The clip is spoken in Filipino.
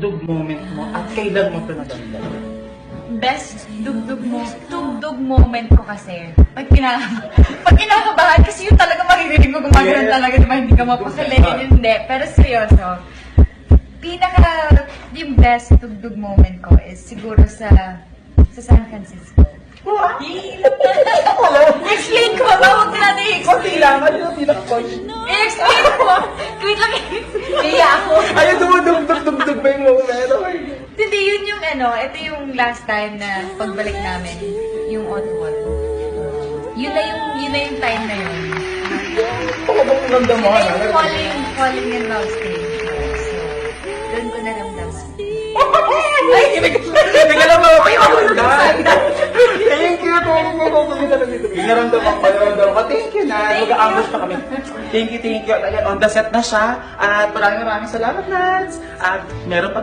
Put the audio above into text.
tugdog moment mo at kailan mo ito nadamdam? Best tugdog moment ko kasi. Pag kinakabahan, kasi yun talaga maririnig mo gumagano'n talaga, di ba? Hindi ka mapakali, hindi. Pero seryoso, yung best tugdog moment ko is siguro sa San Francisco. I-explain ko ba? Huwag na natin i-explain. Konti lang, hindi na ako. I-explain ko. Wait lang. Iya ako. Ayun, dumudugdug ba yung moment? Hindi, yun yung ito yung last time na pagbalik namin, yung Ottawa. Yun na yung time na yun. Ako bang nandam mo? Yun na yung falling in love stage. So, doon ko naramdaman. Ay, hindi ka lang mapapay ako yung dahil. Thank you, Inaramdaman ko yun daw. Thank you na. Mag-aambos pa kami. Thank you. Ayan, on the set na siya. At maraming salamat, Nats. At meron pa